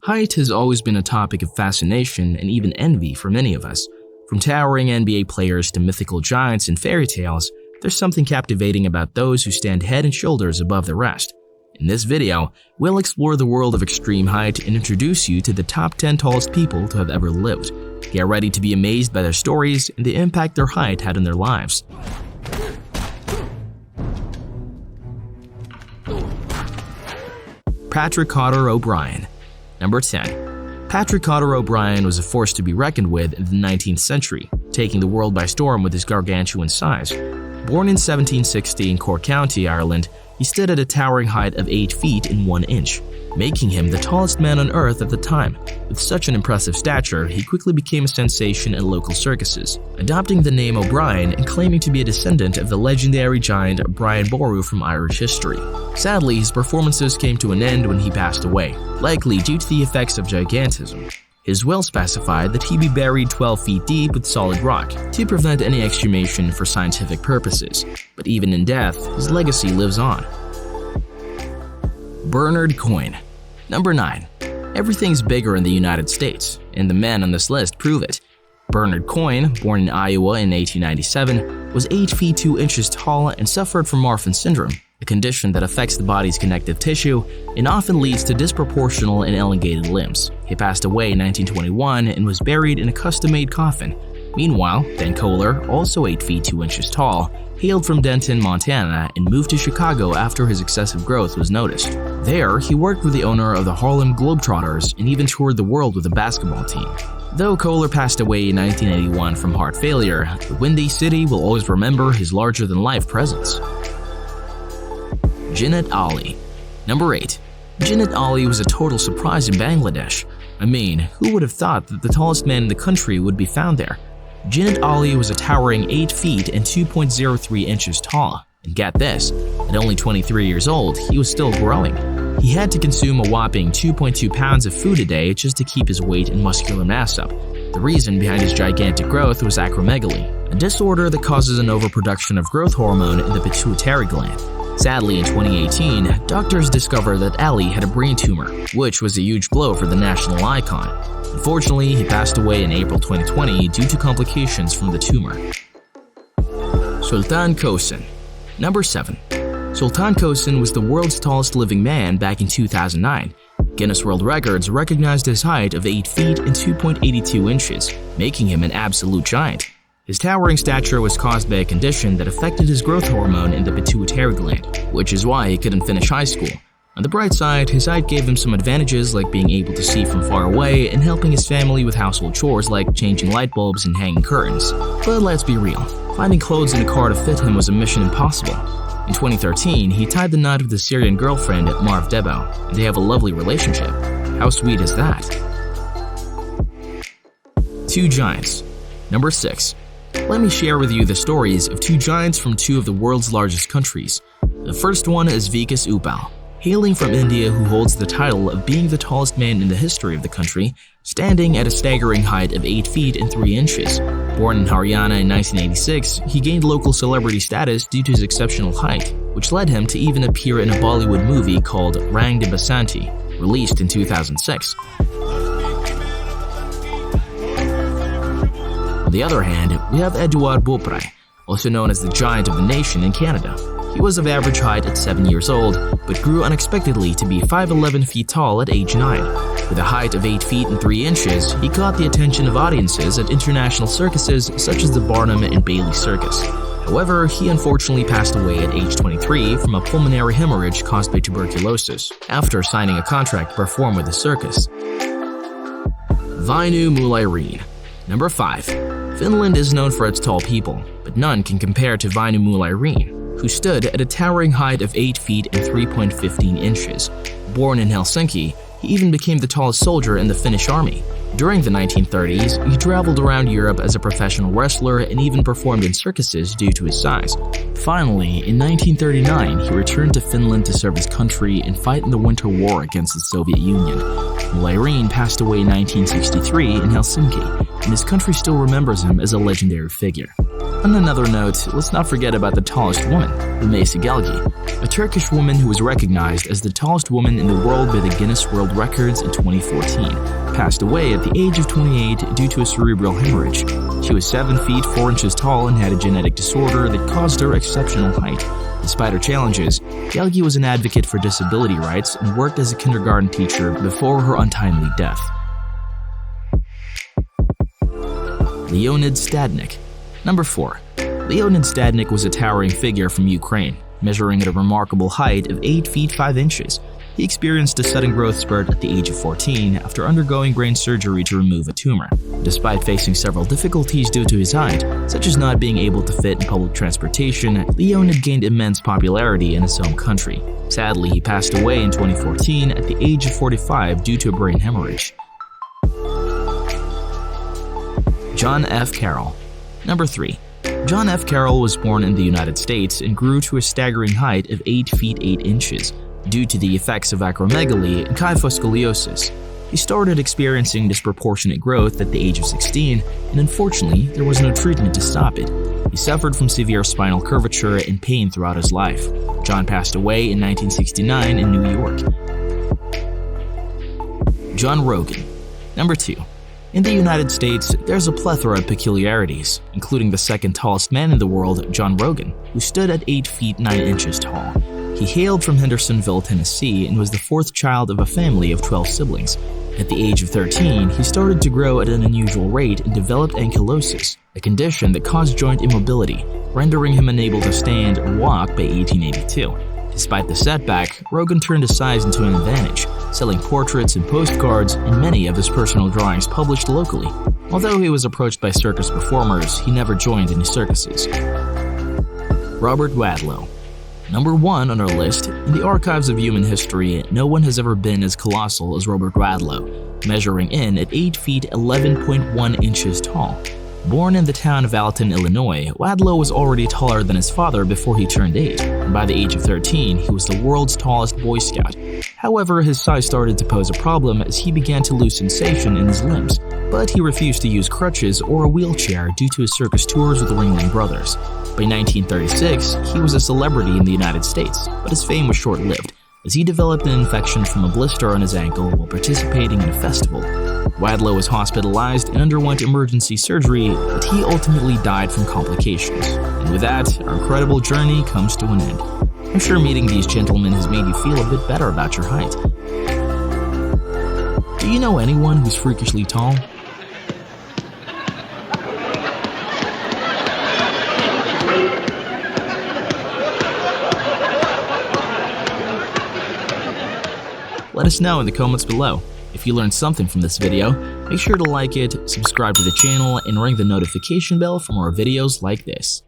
Height has always been a topic of fascination and even envy for many of us. From towering NBA players to mythical giants in fairy tales, there's something captivating about those who stand head and shoulders above the rest. In this video, we'll explore the world of extreme height and introduce you to the top 10 tallest people to have ever lived. Get ready to be amazed by their stories and the impact their height had on their lives. Patrick Cotter O'Brien. Number 10. Patrick Cotter O'Brien was a force to be reckoned with in the 19th century, taking the world by storm with his gargantuan size. Born in 1760 in Cork County, Ireland, he stood at a towering height of 8 feet and 1 inch, making him the tallest man on earth at the time. With such an impressive stature, he quickly became a sensation in local circuses, adopting the name O'Brien and claiming to be a descendant of the legendary giant Brian Boru from Irish history. Sadly, his performances came to an end when he passed away, likely due to the effects of gigantism. His will specified that he be buried 12 feet deep with solid rock to prevent any exhumation for scientific purposes, but even in death, his legacy lives on. Bernard Coyne. Number 9. Everything's bigger in the United States, and the men on this list prove it. Bernard Coyne, born in Iowa in 1897, was 8 feet 2 inches tall and suffered from Marfan syndrome, a condition that affects the body's connective tissue and often leads to disproportional and elongated limbs. He passed away in 1921 and was buried in a custom-made coffin. Meanwhile, Dan Kohler, also 8 feet 2 inches tall, hailed from Denton, Montana, and moved to Chicago after his excessive growth was noticed. There, he worked with the owner of the Harlem Globetrotters and even toured the world with a basketball team. Though Kohler passed away in 1981 from heart failure, the Windy City will always remember his larger-than-life presence. Jinnat Ali. Number 8. Jinnat Ali was a total surprise in Bangladesh. I mean, who would have thought that the tallest man in the country would be found there? Jinnat Ali was a towering 8 feet and 2.03 inches tall. And get this, at only 23 years old, he was still growing. He had to consume a whopping 2.2 pounds of food a day just to keep his weight and muscular mass up. The reason behind his gigantic growth was acromegaly, a disorder that causes an overproduction of growth hormone in the pituitary gland. Sadly, in 2018, doctors discovered that Ali had a brain tumor, which was a huge blow for the national icon. Unfortunately, he passed away in April 2020 due to complications from the tumor. Sultan Kosen. Number 7. Sultan Kosen was the world's tallest living man back in 2009. Guinness World Records recognized his height of 8 feet and 2.82 inches, making him an absolute giant. His towering stature was caused by a condition that affected his growth hormone in the pituitary gland, which is why he couldn't finish high school. On the bright side, his height gave him some advantages like being able to see from far away and helping his family with household chores like changing light bulbs and hanging curtains. But let's be real, finding clothes in a car to fit him was a mission impossible. In 2013, he tied the knot with his Syrian girlfriend Marv Debo, and they have a lovely relationship. How sweet is that? 2 giants. Number 6. Let me share with you the stories of 2 giants from 2 of the world's largest countries. The first one is Vikas Uppal, hailing from India, who holds the title of being the tallest man in the history of the country, standing at a staggering height of 8 feet and 3 inches. Born in Haryana in 1986, he gained local celebrity status due to his exceptional height, which led him to even appear in a Bollywood movie called Rang de Basanti, released in 2006. On the other hand, we have Edouard Beaupré, also known as the Giant of the Nation in Canada. He was of average height at 7 years old, but grew unexpectedly to be 5'11" feet tall at age 9. With a height of 8 feet and 3 inches, he caught the attention of audiences at international circuses such as the Barnum and Bailey Circus. However, he unfortunately passed away at age 23 from a pulmonary hemorrhage caused by tuberculosis, after signing a contract to perform with the circus. Vainu Mulaireen. Number 5. Finland is known for its tall people, but none can compare to Vainu Mulaireen, who stood at a towering height of 8 feet and 3.15 inches. Born in Helsinki, he even became the tallest soldier in the Finnish army. During the 1930s, he traveled around Europe as a professional wrestler and even performed in circuses due to his size. Finally, in 1939, he returned to Finland to serve his country and fight in the Winter War against the Soviet Union. Mulaireen passed away in 1963 in Helsinki, and his country still remembers him as a legendary figure. On another note, let's not forget about the tallest woman, Umay Sigelgi. a Turkish woman who was recognized as the tallest woman in the world by the Guinness World Records in 2014, passed away at the age of 28 due to a cerebral hemorrhage. She was 7 feet 4 inches tall and had a genetic disorder that caused her exceptional height. Despite her challenges, Gelgi was an advocate for disability rights and worked as a kindergarten teacher before her untimely death. Leonid Stadnik. Number 4. Leonid Stadnik was a towering figure from Ukraine, measuring at a remarkable height of 8 feet 5 inches. He experienced a sudden growth spurt at the age of 14 after undergoing brain surgery to remove a tumor. Despite facing several difficulties due to his height, such as not being able to fit in public transportation, Leonid gained immense popularity in his home country. Sadly, he passed away in 2014 at the age of 45 due to a brain hemorrhage. John F. Carroll. Number 3. John F. Carroll was born in the United States and grew to a staggering height of 8 feet 8 inches due to the effects of acromegaly and kyphoscoliosis. He started experiencing disproportionate growth at the age of 16, and unfortunately, there was no treatment to stop it. He suffered from severe spinal curvature and pain throughout his life. John passed away in 1969 in New York. John Rogan. Number 2. In the United States, there's a plethora of peculiarities, including the second tallest man in the world, John Rogan, who stood at 8 feet 9 inches tall. He hailed from Hendersonville, Tennessee, and was the 4th child of a family of 12 siblings. At the age of 13, he started to grow at an unusual rate and developed ankylosis, a condition that caused joint immobility, rendering him unable to stand or walk by 1882. Despite the setback, Rogan turned his size into an advantage, selling portraits and postcards and many of his personal drawings published locally. Although he was approached by circus performers, he never joined any circuses. Robert Wadlow. Number 1 on our list, in the archives of human history, no one has ever been as colossal as Robert Wadlow, measuring in at 8 feet 11.1 inches tall. Born in the town of Alton, Illinois, Wadlow was already taller than his father before he turned 8, and by the age of 13, he was the world's tallest Boy Scout. However, his size started to pose a problem as he began to lose sensation in his limbs, but he refused to use crutches or a wheelchair due to his circus tours with the Ringling Brothers. By 1936, he was a celebrity in the United States, but his fame was short-lived, as he developed an infection from a blister on his ankle while participating in a festival. Wadlow was hospitalized and underwent emergency surgery, but he ultimately died from complications. And with that, our incredible journey comes to an end. I'm sure meeting these gentlemen has made you feel a bit better about your height. Do you know anyone who's freakishly tall? Let us know in the comments below. If you learned something from this video, make sure to like it, subscribe to the channel, and ring the notification bell for more videos like this.